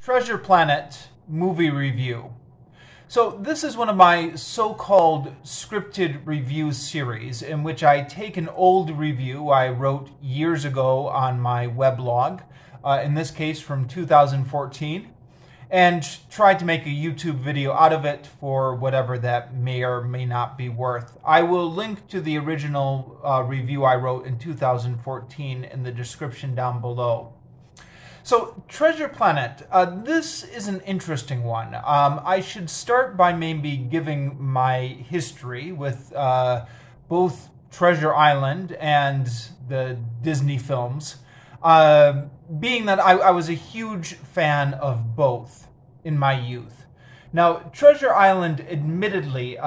Treasure Planet movie review. So this is one of my so-called scripted review series in which I take an old review I wrote years ago on my weblog, in this case from 2014, and try to make a YouTube video out of it for whatever that may or may not be worth. I will link to the original review I wrote in 2014 in the description down below. So, Treasure Planet, this is an interesting one. I should start by maybe giving my history with both Treasure Island and the Disney films, being that I was a huge fan of both in my youth. Now, Treasure Island, admittedly,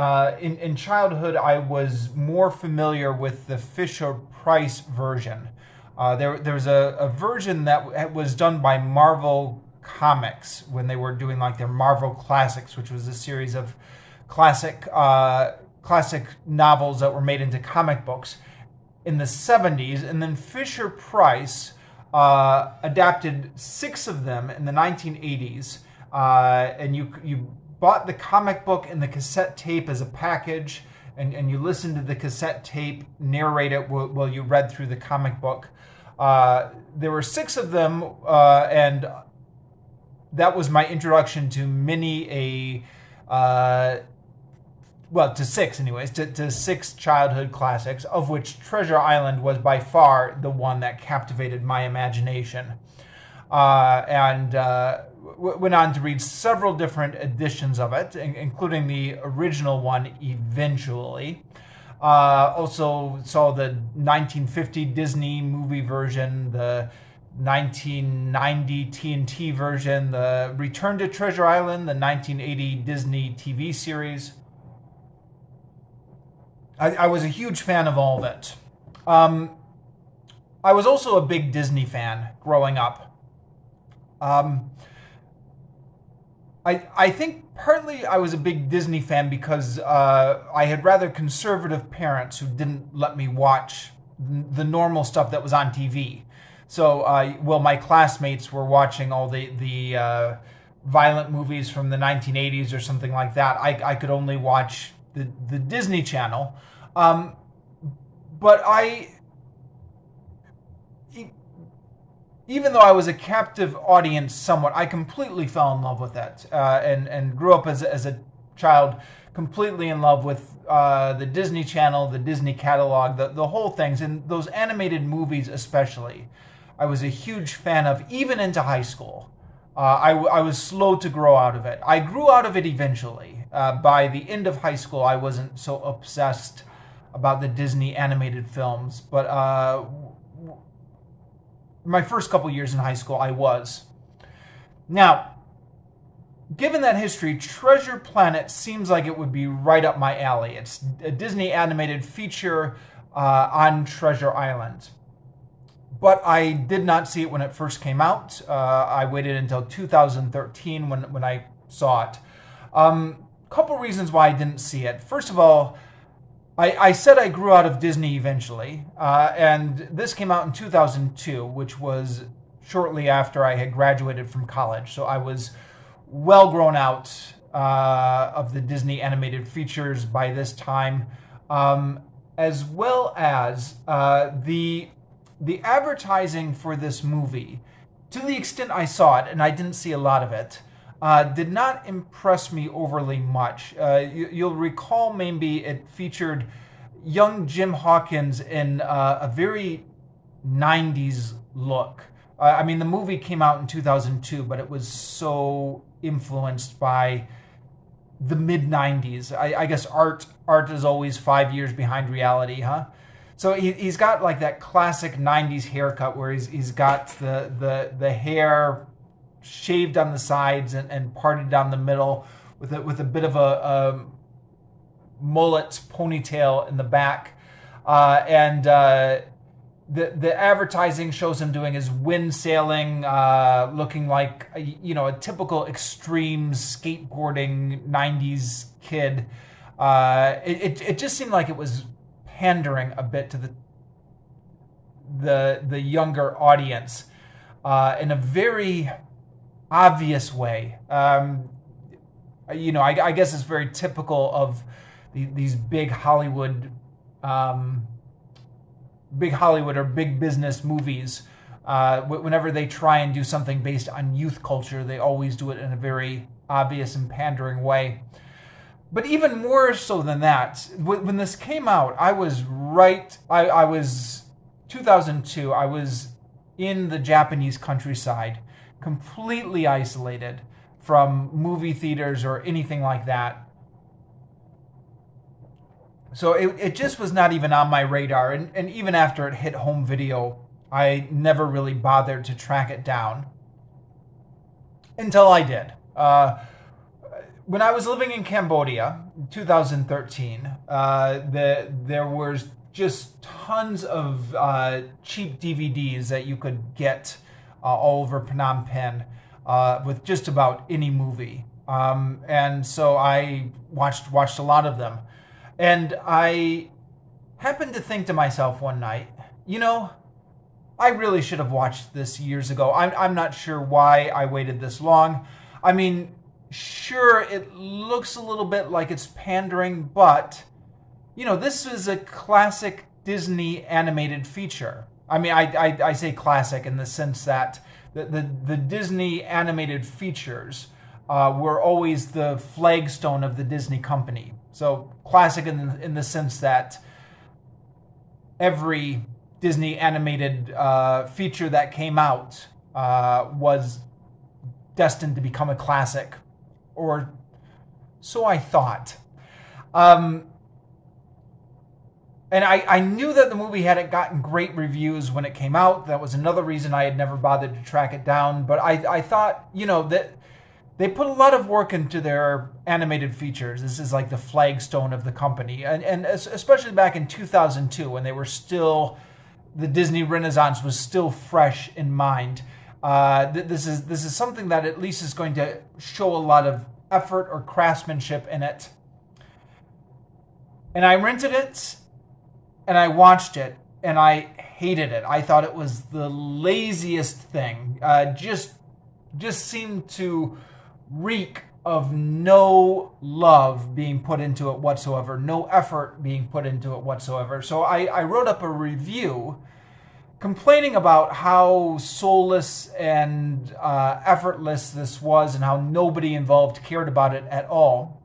in childhood, I was more familiar with the Fisher-Price version. There's a version that was done by Marvel Comics when they were doing like their Marvel Classics, which was a series of classic novels that were made into comic books in the 70s, and then Fisher-Price adapted 6 of them in the 1980s, and you bought the comic book and the cassette tape as a package, and you listened to the cassette tape narrate it while you read through the comic book. There were 6 of them, and that was my introduction to to 6 anyways, to 6 childhood classics, of which Treasure Island was by far the one that captivated my imagination. And went on to read several different editions of it, including the original one eventually. Also saw the 1950 Disney movie version, the 1990 TNT version, the Return to Treasure Island, the 1980 Disney TV series. I was a huge fan of all of it. I was also a big Disney fan growing up. I think partly I was a big Disney fan because I had rather conservative parents who didn't let me watch the normal stuff that was on TV. So, while my classmates were watching all the violent movies from the 1980s or something like that, I could only watch the Disney Channel. But even though I was a captive audience somewhat, I completely fell in love with it, and grew up as a child completely in love with the Disney Channel, the Disney catalog, the whole things, and those animated movies especially. I was a huge fan of, even into high school. I was slow to grow out of it. I grew out of it eventually. By the end of high school, I wasn't so obsessed about the Disney animated films, but my first couple years in high school, I was. Now, given that history, Treasure Planet seems like it would be right up my alley. It's a Disney animated feature on Treasure Island. But I did not see it when it first came out. I waited until 2013 when I saw it. Couple reasons why I didn't see it. First of all, I said I grew out of Disney eventually, and this came out in 2002, which was shortly after I had graduated from college. So I was well grown out of the Disney animated features by this time, as well as the advertising for this movie, to the extent I saw it, and I didn't see a lot of it, did not impress me overly much. You'll recall maybe it featured young Jim Hawkins in a very 90s look. I mean, the movie came out in 2002, but it was so influenced by the mid-90s. I guess art is always 5 years behind reality, huh? So he's got like that classic 90s haircut where he's got the hair shaved on the sides and parted down the middle with a bit of a mullet ponytail in the back, and the advertising shows him doing his wind sailing, looking like a typical extreme skateboarding 90s kid. It just seemed like it was pandering a bit to the younger audience in a very obvious way. You know, I guess it's very typical of these big Hollywood or big business movies. Whenever they try and do something based on youth culture, they always do it in a very obvious and pandering way. But even more so than that, when this came out, I was 2002, I was in the Japanese countryside, completely isolated from movie theaters or anything like that. So it just was not even on my radar. And even after it hit home video, I never really bothered to track it down until I did. When I was living in Cambodia in 2013, there was just tons of cheap DVDs that you could get all over Phnom Penh with just about any movie. And so I watched a lot of them. And I happened to think to myself one night, you know, I really should have watched this years ago. I'm not sure why I waited this long. I mean, sure, it looks a little bit like it's pandering, but, you know, this is a classic Disney animated feature. I mean, I say classic in the sense that the Disney animated features were always the flagstone of the Disney company. So classic in the sense that every Disney animated feature that came out was destined to become a classic, or so I thought. And I knew that the movie hadn't gotten great reviews when it came out. That was another reason I had never bothered to track it down. But I thought, you know, that they put a lot of work into their animated features. This is like the flagstone of the company. And especially back in 2002 when they were still, the Disney Renaissance was still fresh in mind. This is something that at least is going to show a lot of effort or craftsmanship in it. And I rented it, and I watched it, and I hated it. I thought it was the laziest thing. Just seemed to reek of no love being put into it whatsoever, no effort being put into it whatsoever. So I wrote up a review complaining about how soulless and effortless this was and how nobody involved cared about it at all.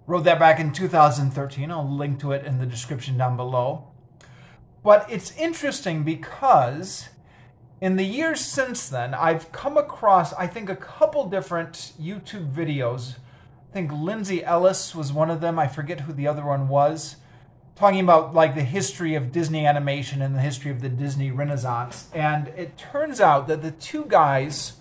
Wrote that back in 2013. I'll link to it in the description down below. But it's interesting because in the years since then, I've come across, I think, a couple different YouTube videos. I think Lindsay Ellis was one of them. I forget who the other one was. Talking about like the history of Disney animation and the history of the Disney Renaissance. And it turns out that the two guys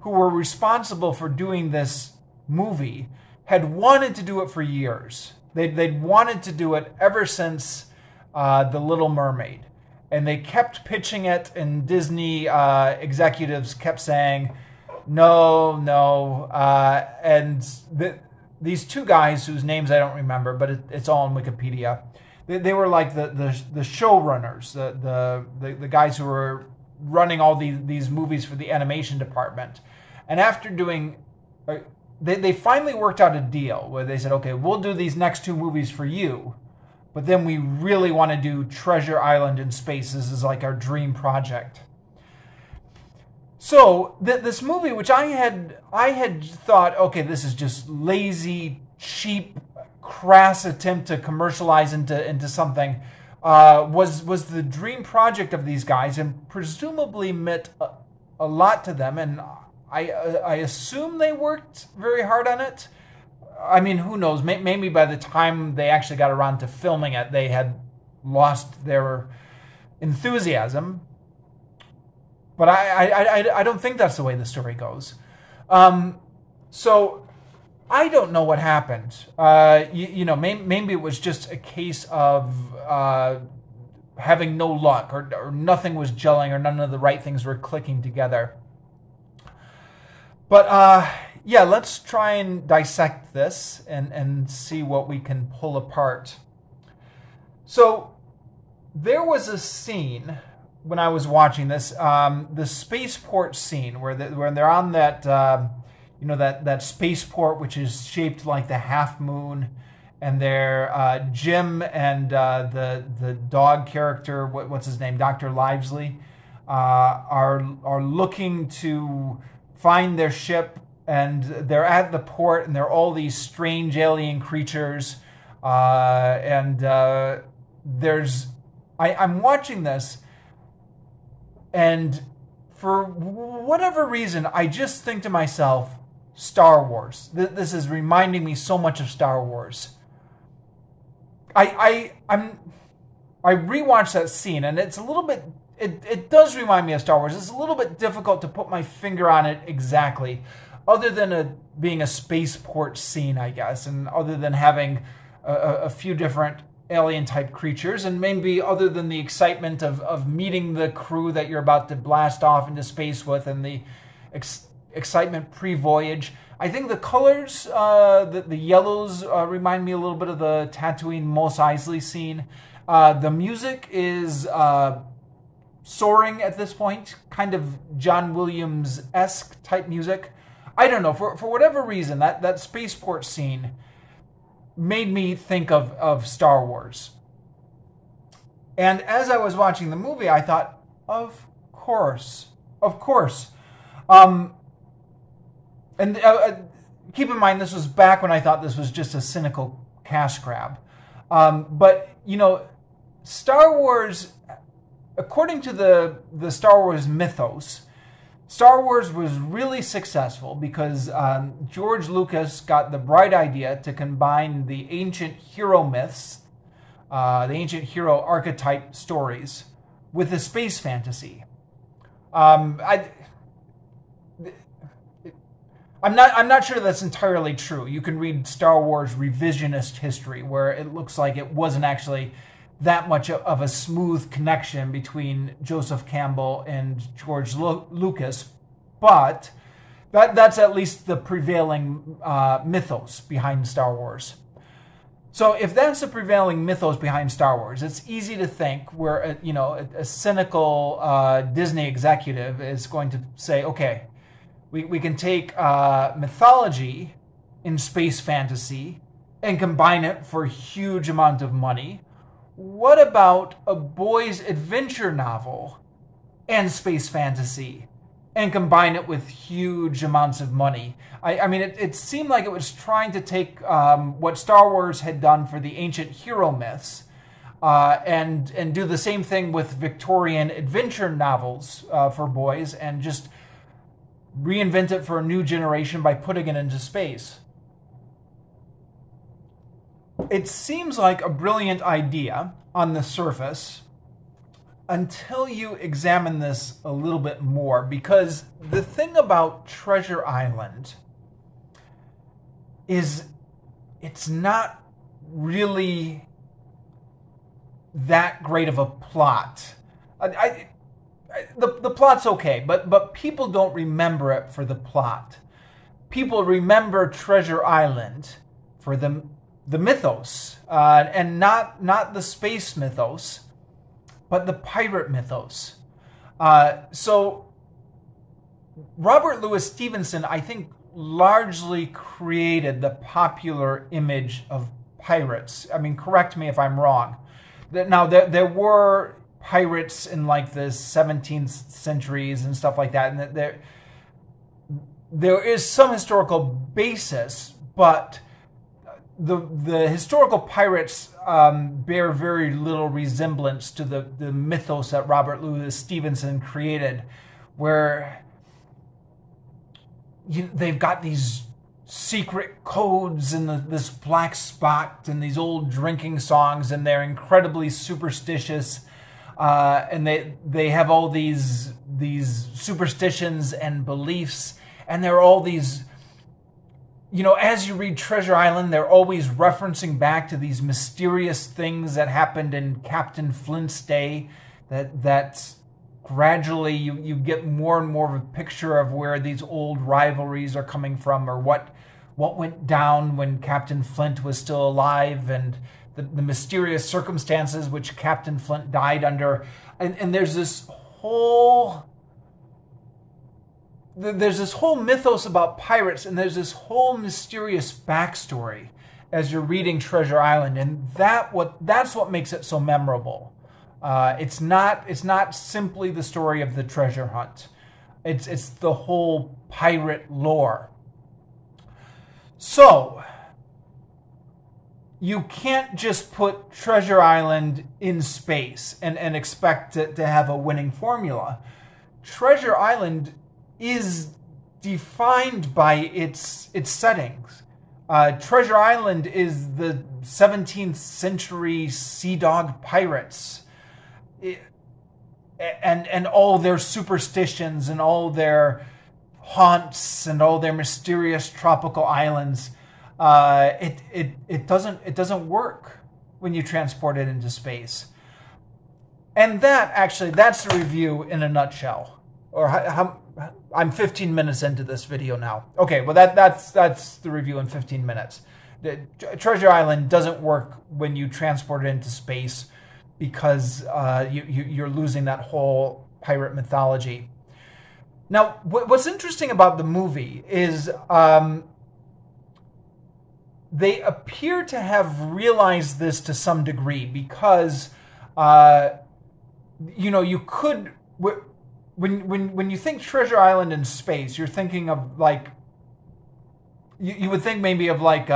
who were responsible for doing this movie had wanted to do it for years. They'd wanted to do it ever since The Little Mermaid. And they kept pitching it, and Disney executives kept saying, no. And these two guys, whose names I don't remember, but it's all on Wikipedia, they were like the showrunners, the guys who were running all these movies for the animation department. And after doing... They finally worked out a deal where they said, okay, we'll do these next two movies for you, but then we really want to do Treasure Island in space. This is like our dream project. So this movie, which I had thought, okay, this is just lazy, cheap, crass attempt to commercialize into something, was the dream project of these guys and presumably meant a lot to them. And I assume they worked very hard on it. I mean, who knows? Maybe by the time they actually got around to filming it, they had lost their enthusiasm. But I don't think that's the way the story goes. So I don't know what happened. You know, maybe it was just a case of having no luck, or nothing was gelling, or none of the right things were clicking together. But yeah, let's try and dissect this and see what we can pull apart. So there was a scene when I was watching this, the spaceport scene where they're on that that spaceport which is shaped like the half moon, and they're Jim and the dog character, what's his name, Dr. Livesley, are looking to find their ship, and they're at the port, and there are all these strange alien creatures, and I'm watching this, and for whatever reason, I just think to myself, Star Wars. This is reminding me so much of Star Wars. I rewatched that scene, and it's a little bit. It does remind me of Star Wars. It's a little bit difficult to put my finger on it exactly, other than being a spaceport scene, I guess, and other than having a few different alien-type creatures, and maybe other than the excitement of meeting the crew that you're about to blast off into space with, and the excitement pre-voyage. I think the colors, the yellows, remind me a little bit of the Tatooine Mos Eisley scene. The music is soaring at this point, kind of John Williams-esque type music. I don't know, for whatever reason, that spaceport scene made me think of Star Wars. And as I was watching the movie, I thought, of course. And keep in mind, this was back when I thought this was just a cynical cash grab. But, Star Wars, according to the Star Wars mythos, Star Wars was really successful because George Lucas got the bright idea to combine the ancient hero myths, the ancient hero archetype stories, with the space fantasy. I'm not sure that's entirely true. You can read Star Wars revisionist history, where it looks like it wasn't actually that much of a smooth connection between Joseph Campbell and George Lucas, but that's at least the prevailing mythos behind Star Wars. So if that's the prevailing mythos behind Star Wars, it's easy to think where a cynical Disney executive is going to say, okay, we can take mythology in space fantasy and combine it for a huge amount of money. What about a boys' adventure novel and space fantasy and combine it with huge amounts of money? I mean, it seemed like it was trying to take what Star Wars had done for the ancient hero myths and do the same thing with Victorian adventure novels for boys, and just reinvent it for a new generation by putting it into space. It seems like a brilliant idea on the surface until you examine this a little bit more, because the thing about Treasure Island is it's not really that great of a plot. The plot's okay, but people don't remember it for the plot. People remember Treasure Island for the mythos, and not the space mythos, but the pirate mythos. So Robert Louis Stevenson, I think, largely created the popular image of pirates. I mean, correct me if I'm wrong. Now, there were pirates in like the 17th centuries and stuff like that, and there is some historical basis, but the historical pirates bear very little resemblance to the mythos that Robert Louis Stevenson created, where they've got these secret codes and this black spot and these old drinking songs, and they're incredibly superstitious, and they have all these superstitions and beliefs, and there are all these, as you read Treasure Island, they're always referencing back to these mysterious things that happened in Captain Flint's day, that gradually you get more and more of a picture of where these old rivalries are coming from, or what went down when Captain Flint was still alive, and the mysterious circumstances which Captain Flint died under. And there's this whole mythos about pirates, and there's this whole mysterious backstory as you're reading Treasure Island, and that's what makes it so memorable. It's not simply the story of the treasure hunt. It's the whole pirate lore. So you can't just put Treasure Island in space and expect it to have a winning formula. Treasure Island is defined by its settings. Treasure Island is the 17th century sea dog pirates, and all their superstitions and all their haunts and all their mysterious tropical islands. It doesn't work when you transport it into space. And that's the review in a nutshell. Or I'm 15 minutes into this video now. Okay, well that's the review in 15 minutes. Treasure Island doesn't work when you transport it into space because you're losing that whole pirate mythology. Now, what's interesting about the movie is they appear to have realized this to some degree because, you could, when you think Treasure Island in space, you're thinking of like, you would think maybe of like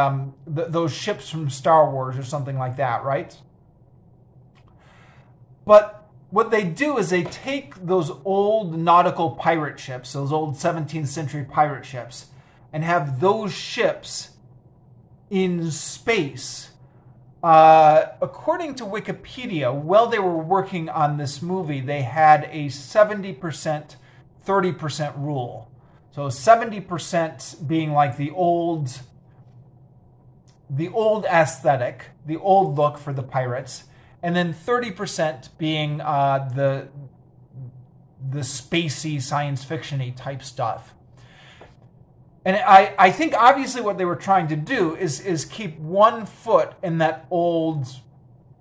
those ships from Star Wars or something like that, right? But what they do is they take those old nautical pirate ships, those old 17th century pirate ships, and have those ships in space. According to Wikipedia, while they were working on this movie, they had a 70%, 30% rule. So 70% being like the old aesthetic, the old look for the pirates, and then 30% being the spacey, science fiction-y type stuff. And I think obviously what they were trying to do is keep one foot in that old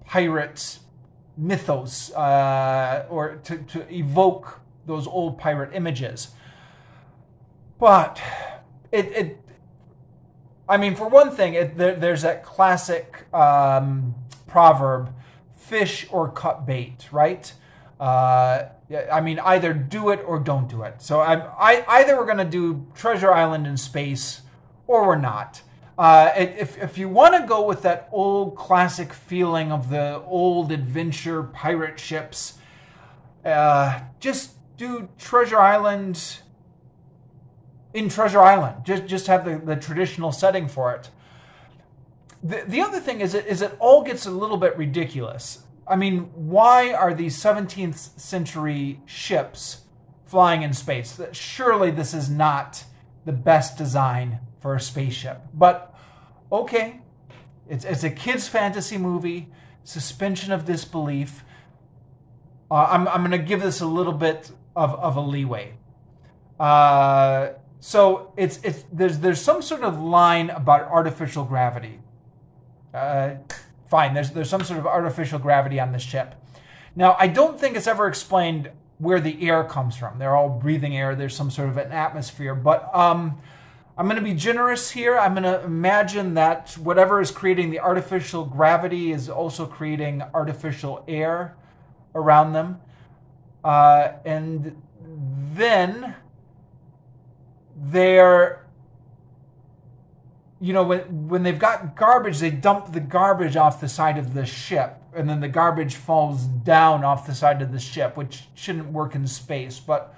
pirate mythos, or to evoke those old pirate images. But I mean, for one thing, there's that classic proverb, fish or cut bait, right? I mean, either do it or don't do it. So either we're going to do Treasure Island in space or we're not. If you want to go with that old classic feeling of the old adventure pirate ships, just do Treasure Island in Treasure Island. Just have the traditional setting for it. The other thing is it all gets a little bit ridiculous. I mean, why are these 17th century ships flying in space? Surely this is not the best design for a spaceship. But, okay, it's a kid's fantasy movie, suspension of disbelief. I'm going to give this a little bit of a leeway. So there's some sort of line about artificial gravity. Fine, there's some sort of artificial gravity on this ship. Now, I don't think it's ever explained where the air comes from. They're all breathing air. There's some sort of an atmosphere. But I'm going to be generous here. I'm going to imagine that whatever is creating the artificial gravity is also creating artificial air around them. And then they're... when they've got garbage, they dump the garbage off the side of the ship. And then the garbage falls down off the side of the ship, which shouldn't work in space. But,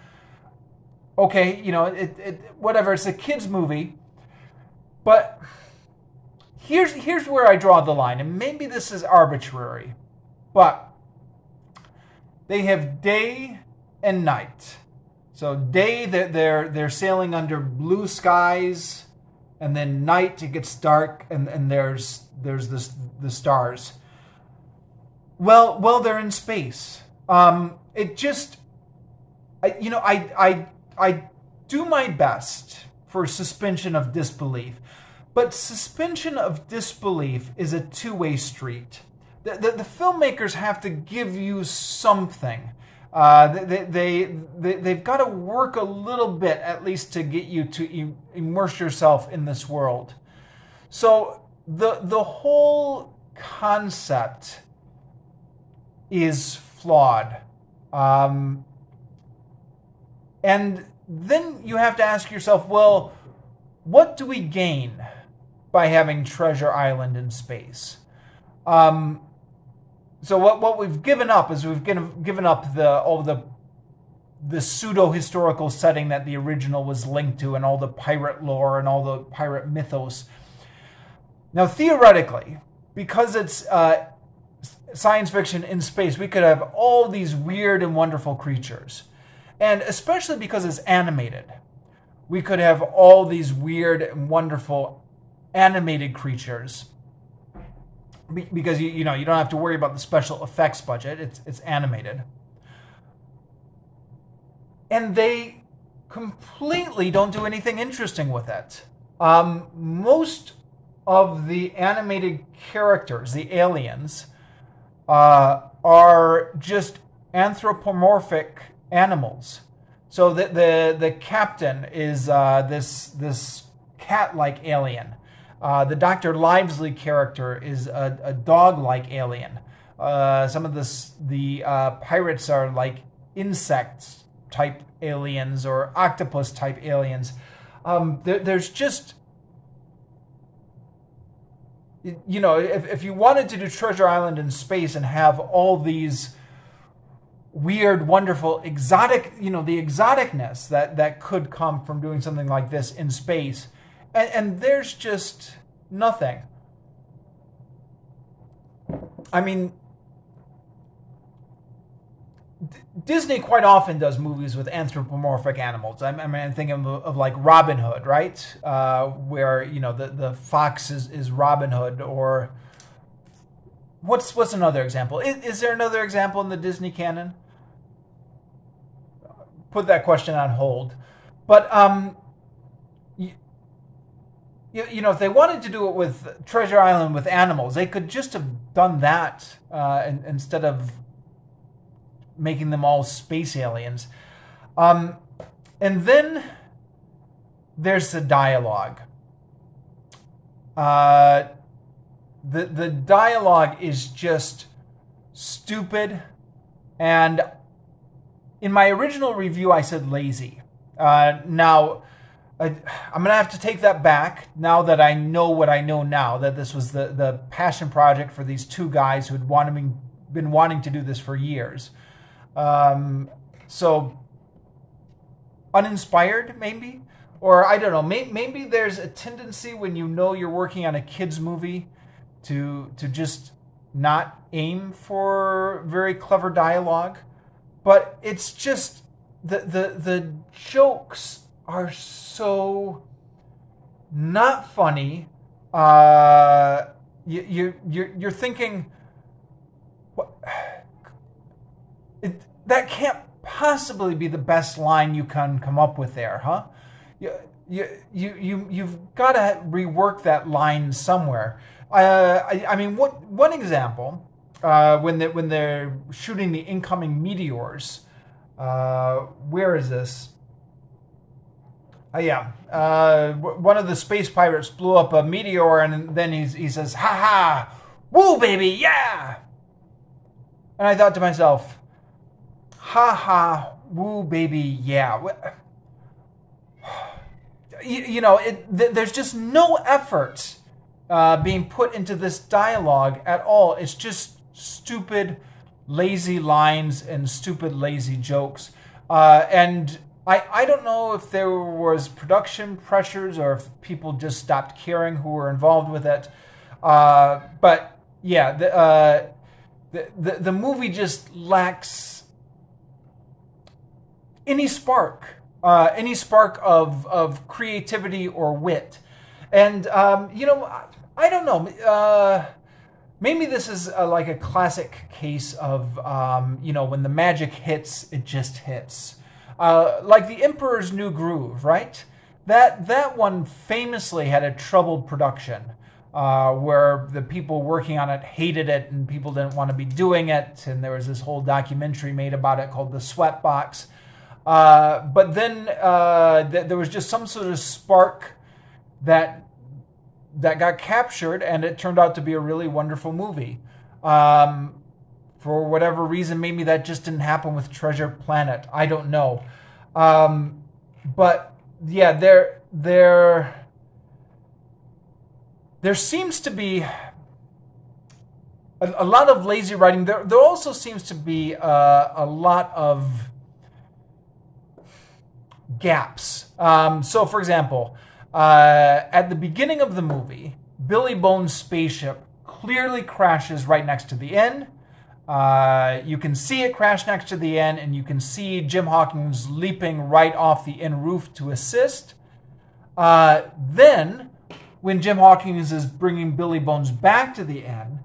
okay, whatever. It's a kid's movie. But here's where I draw the line. And maybe this is arbitrary. But they have day and night. So day, they're sailing under blue skies. And then night, it gets dark, and there's the stars. Well, they're in space. It just, I do my best for suspension of disbelief, But suspension of disbelief is a two-way street. The filmmakers have to give you something. They've got to work a little bit, at least, to get you to immerse yourself in this world. So the whole concept is flawed. And then you have to ask yourself, well, what do we gain by having Treasure Island in space? So what we've given up is we've given up the pseudo-historical setting that the original was linked to, and all the pirate lore and all the pirate mythos. Now, theoretically, because it's science fiction in space, we could have all these weird and wonderful creatures. And especially because it's animated, we could have all these weird and wonderful animated creatures. Because you don't have to worry about the special effects budget. It's animated. And they completely don't do anything interesting with it. Most of the animated characters, the aliens, are just anthropomorphic animals. So the captain is this cat-like alien. The Dr. Livesey character is a dog-like alien. Some of the pirates are like insect-type aliens or octopus-type aliens. There's just, if you wanted to do Treasure Island in space and have all these weird, wonderful, exotic, the exoticness that could come from doing something like this in space, and there's just nothing. I mean, Disney quite often does movies with anthropomorphic animals. I'm thinking of like Robin Hood, right? Where, the fox is Robin Hood, or what's another example? Is there another example in the Disney canon? Put that question on hold. But, if they wanted to do it with Treasure Island with animals, they could just have done that instead of making them all space aliens. And then there's the dialogue. The dialogue is just stupid. And in my original review, I said lazy. Now, I'm going to have to take that back now that I know what I know now, that this was the passion project for these two guys who had been wanting to do this for years. So, uninspired, maybe? Or, I don't know, maybe there's a tendency when you're working on a kid's movie to just not aim for very clever dialogue. But it's just, the jokes are so not funny. You're thinking, what? That can't possibly be the best line you can come up with there, huh? You've got to rework that line somewhere. I mean, one example, when they're shooting the incoming meteors, where is this? One of the space pirates blew up a meteor, and then he says, "Ha ha, woo baby, yeah!" And I thought to myself, "Ha ha, woo baby, yeah." There's just no effort being put into this dialogue at all. It's just stupid, lazy lines and stupid, lazy jokes, and I don't know if there was production pressures or if people just stopped caring who were involved with it. But yeah, the movie just lacks any spark of creativity or wit. And I don't know. Maybe this is like a classic case of when the magic hits, it just hits. Like The Emperor's New Groove, right? That one famously had a troubled production, where the people working on it hated it and people didn't want to be doing it, and there was this whole documentary made about it called The Sweatbox. But then there was just some sort of spark that got captured, and it turned out to be a really wonderful movie. For whatever reason, maybe that just didn't happen with Treasure Planet. I don't know. But yeah, there seems to be a lot of lazy writing. There also seems to be a lot of gaps. So, for example, at the beginning of the movie, Billy Bones' spaceship clearly crashes right next to the inn. You can see it crash next to the inn, and you can see Jim Hawkins leaping right off the inn roof to assist. Then, when Jim Hawkins is bringing Billy Bones back to the inn,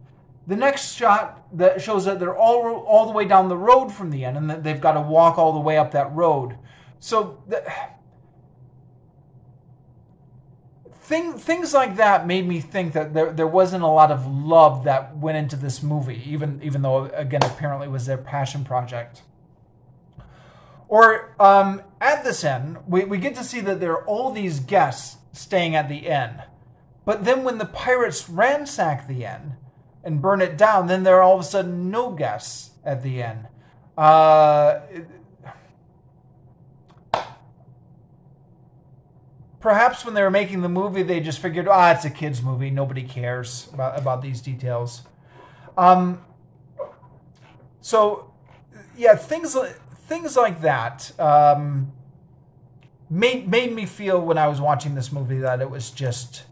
the next shot that shows that they're all the way down the road from the inn, and that they've got to walk all the way up that road. So things like that made me think that there wasn't a lot of love that went into this movie, even though, again, apparently it was their passion project. Or at this inn, we get to see that there are all these guests staying at the inn. But then when the pirates ransack the inn and burn it down, then there are all of a sudden no guests at the inn. Perhaps when they were making the movie, they just figured, it's a kid's movie. Nobody cares about these details. So, yeah, things like that made me feel when I was watching this movie that it was just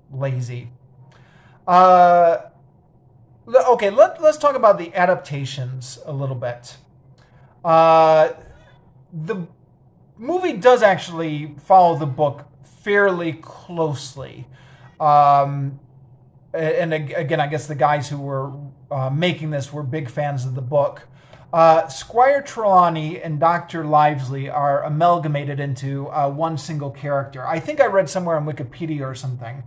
lazy. Okay, let's talk about the adaptations a little bit. The movie does actually follow the book fairly closely. And again, I guess the guys who were making this were big fans of the book. Squire Trelawney and Dr. Livesey are amalgamated into one single character. I think I read somewhere on Wikipedia or something.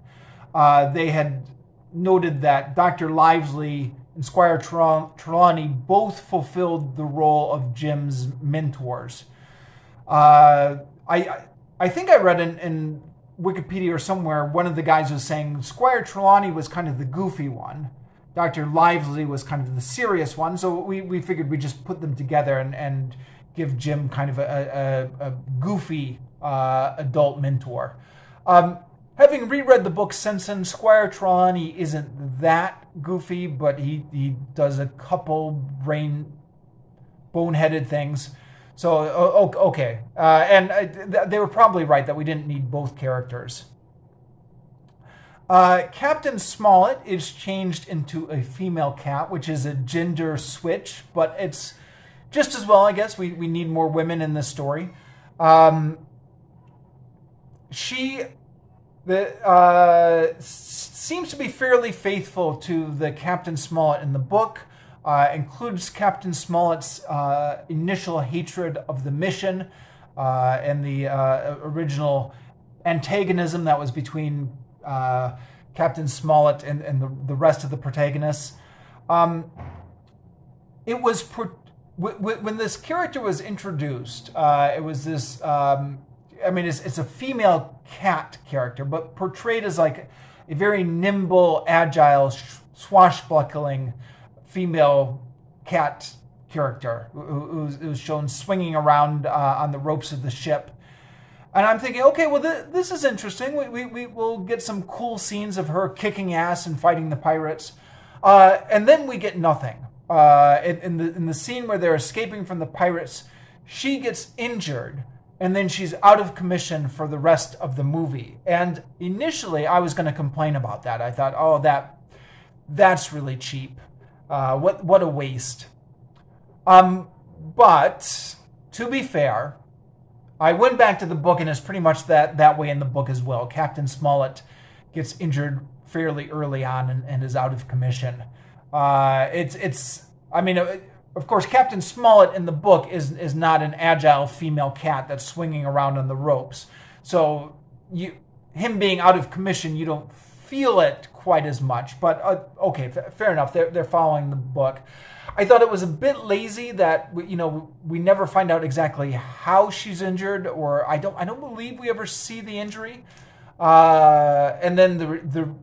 They had noted that Dr. Livesey and Squire Trelawney both fulfilled the role of Jim's mentors. I think I read in Wikipedia or somewhere, one of the guys was saying Squire Trelawney was kind of the goofy one. Dr. Livesey was kind of the serious one. So we figured we'd just put them together and give Jim kind of a goofy adult mentor. Having reread the book since then, Squire Trelawney isn't that goofy, but he does a couple boneheaded things. So, okay. And they were probably right that we didn't need both characters. Captain Smollett is changed into a female cat, which is a gender switch, but it's just as well, I guess. We need more women in this story. She seems to be fairly faithful to the Captain Smollett in the book. Includes Captain Smollett's initial hatred of the mission and the original antagonism that was between Captain Smollett and the rest of the protagonists. It was when this character was introduced, it was this. It's a female cat character, but portrayed as like a very nimble, agile, swashbuckling female cat character who's shown swinging around on the ropes of the ship. And I'm thinking, okay, well, this is interesting. We will get some cool scenes of her kicking ass and fighting the pirates. And then we get nothing. In the scene where they're escaping from the pirates, she gets injured, and then she's out of commission for the rest of the movie. And initially, I was going to complain about that. I thought, that's really cheap. What a waste. But to be fair, I went back to the book, and it's pretty much that way in the book as well. Captain Smollett gets injured fairly early on and is out of commission. Of course, Captain Smollett in the book is not an agile female cat that's swinging around on the ropes. So him being out of commission, you don't feel it quite as much. But okay, fair enough. They're following the book. I thought it was a bit lazy that we never find out exactly how she's injured, or I don't believe we ever see the injury. And then there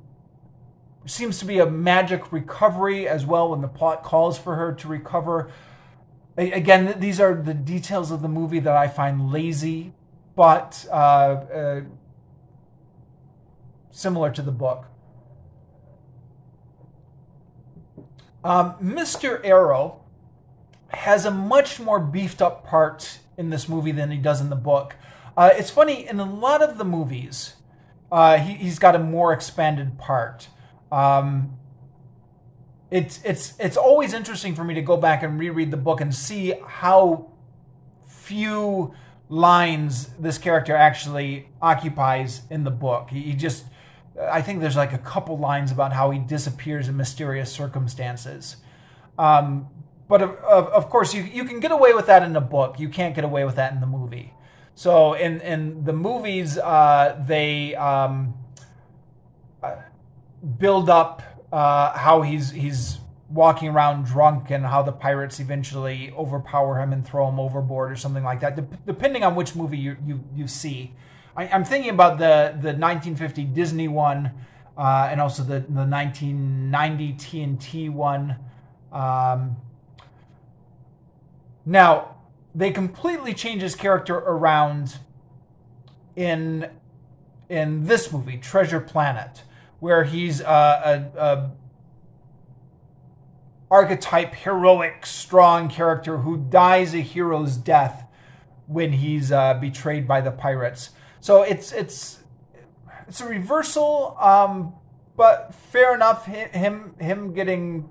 seems to be a magic recovery as well when the plot calls for her to recover. Again, these are the details of the movie that I find lazy, but similar to the book. Mr. Arrow has a much more beefed up part in this movie than he does in the book. It's funny, in a lot of the movies, he's got a more expanded part. It's always interesting for me to go back and reread the book and see how few lines this character actually occupies in the book. I think there's like a couple lines about how he disappears in mysterious circumstances. But of course, you can get away with that in the book. You can't get away with that in the movie. So in the movies, they build up how he's walking around drunk and how the pirates eventually overpower him and throw him overboard or something like that, depending on which movie you see. I'm thinking about the 1950 Disney one and also the 1990 TNT one. Now, they completely change his character around in this movie, Treasure Planet, where he's a archetype, heroic, strong character who dies a hero's death when he's betrayed by the pirates. So it's a reversal, but fair enough. Him getting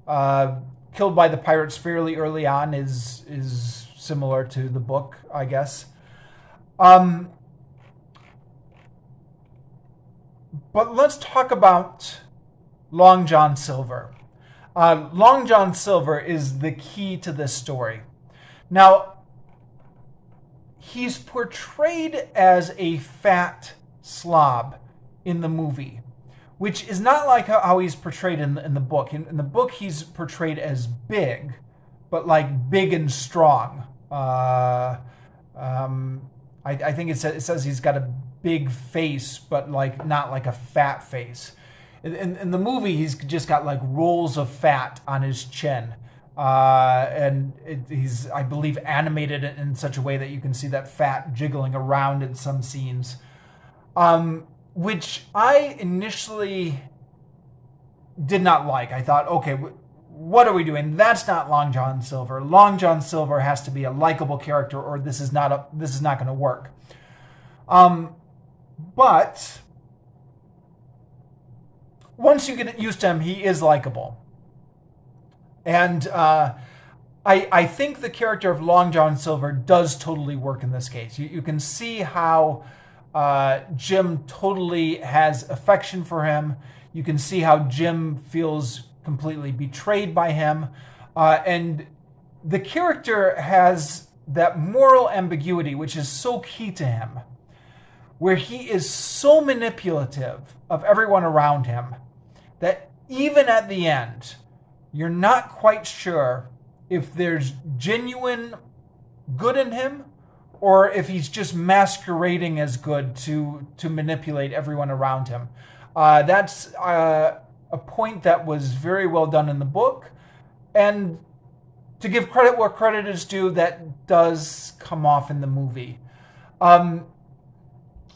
killed by the pirates fairly early on is similar to the book, I guess. But let's talk about Long John Silver. Long John Silver is the key to this story. Now, he's portrayed as a fat slob in the movie, which is not like how he's portrayed in the book. In the book, he's portrayed as big, but like big and strong. I think it says he's got a big face, but like not like a fat face. In the movie, he's just got like rolls of fat on his chin. And he's, I believe, animated in such a way that you can see that fat jiggling around in some scenes. Which I initially did not like. I thought, okay, what are we doing? That's not Long John Silver. Long John Silver has to be a likable character, or this is not going to work. But once you get used to him, he is likable. And I think the character of Long John Silver does totally work in this case. You can see how Jim totally has affection for him. You can see how Jim feels completely betrayed by him. And the character has that moral ambiguity, which is so key to him, where he is so manipulative of everyone around him that even at the end, you're not quite sure if there's genuine good in him or if he's just masquerading as good to manipulate everyone around him. That's a point that was very well done in the book. And to give credit where credit is due, that does come off in the movie.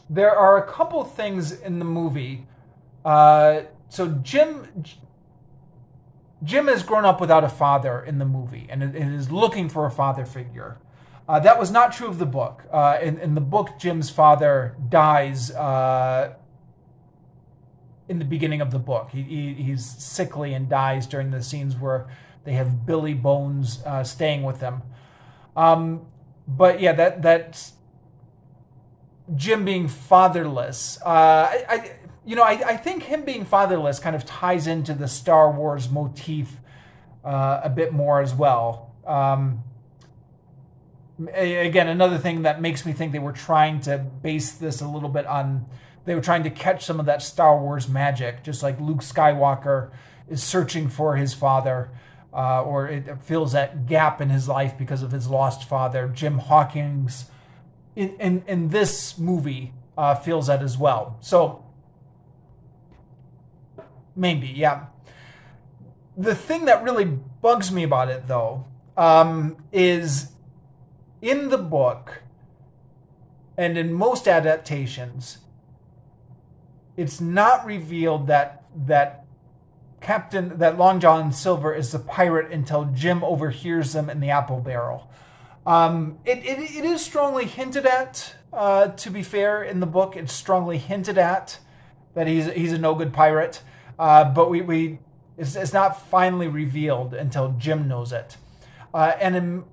There are a couple things in the movie. So Jim has grown up without a father in the movie and is looking for a father figure. That was not true of the book. In the book, Jim's father dies in the beginning of the book. He's sickly and dies during the scenes where they have Billy Bones staying with them. But yeah, that's Jim being fatherless. I think him being fatherless kind of ties into the Star Wars motif a bit more as well. again, another thing that makes me think they were trying to base this a little bit on, they were trying to catch some of that Star Wars magic, just like Luke Skywalker is searching for his father, or it fills that gap in his life because of his lost father. Jim Hawkins in this movie feels that as well. So maybe, yeah. The thing that really bugs me about it, though, is in the book and in most adaptations, it's not revealed that Long John Silver is the pirate until Jim overhears them in the apple barrel. It is strongly hinted at, to be fair, in the book. It's strongly hinted at that he's a no good pirate, but it's not finally revealed until Jim knows it. And in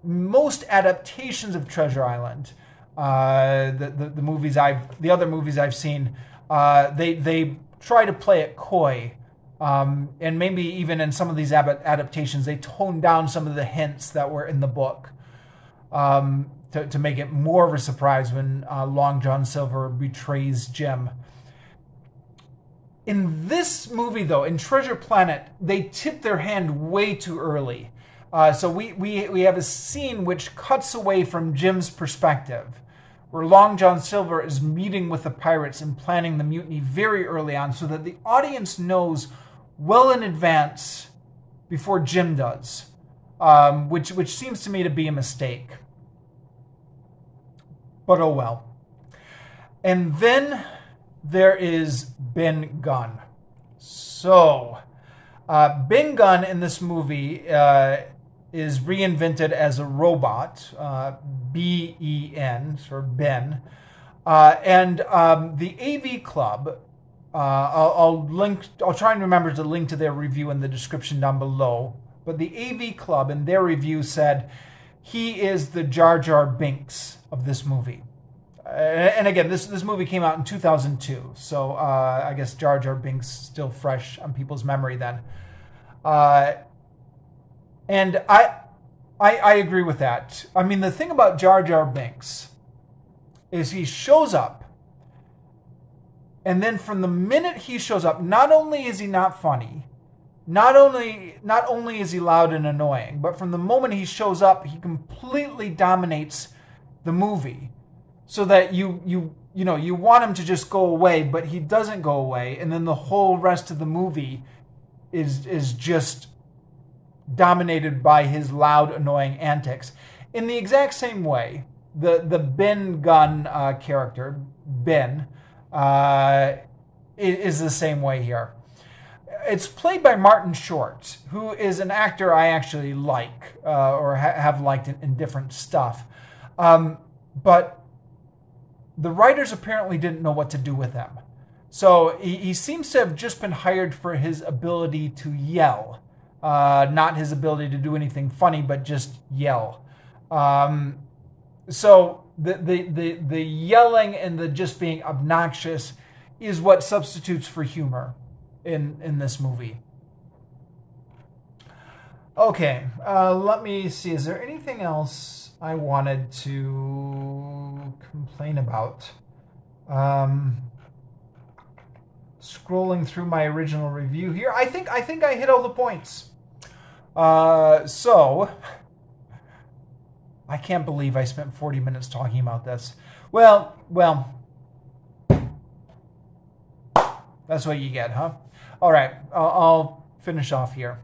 most adaptations of Treasure Island, the other movies I've seen, they try to play it coy. And maybe even in some of these adaptations, they tone down some of the hints that were in the book to make it more of a surprise when Long John Silver betrays Jim. In this movie, though, in Treasure Planet, they tip their hand way too early. So we have a scene which cuts away from Jim's perspective, where Long John Silver is meeting with the pirates and planning the mutiny very early on, so that the audience knows well in advance before Jim does, which seems to me to be a mistake. But oh well. And then there is Ben Gunn. So, Ben Gunn in this movie is reinvented as a robot, B-E-N, or Ben. And the AV Club, I'll try and remember to link to their review in the description down below. But the AV Club in their review said he is the Jar Jar Binks of this movie. And again, this movie came out in 2002, so I guess Jar Jar Binks still fresh on people's memory then. And I agree with that. I mean, the thing about Jar Jar Binks is he shows up, and then from the minute he shows up, not only is he not funny, not only is he loud and annoying, but from the moment he shows up, he completely dominates the movie. So that you want him to just go away, but he doesn't go away, and then the whole rest of the movie is just dominated by his loud, annoying antics. In the exact same way, the Ben Gunn character, Ben, is the same way here. It's played by Martin Short, who is an actor I actually like, or have liked in different stuff. But the writers apparently didn't know what to do with him. So he seems to have just been hired for his ability to yell. Not his ability to do anything funny, but just yell. So the yelling and the just being obnoxious is what substitutes for humor in this movie. Okay, let me see. Is there anything else I wanted to complain about? Scrolling through my original review here, I think I hit all the points. So I can't believe I spent 40 minutes talking about this. Well, that's what you get, huh? All right, I'll finish off here.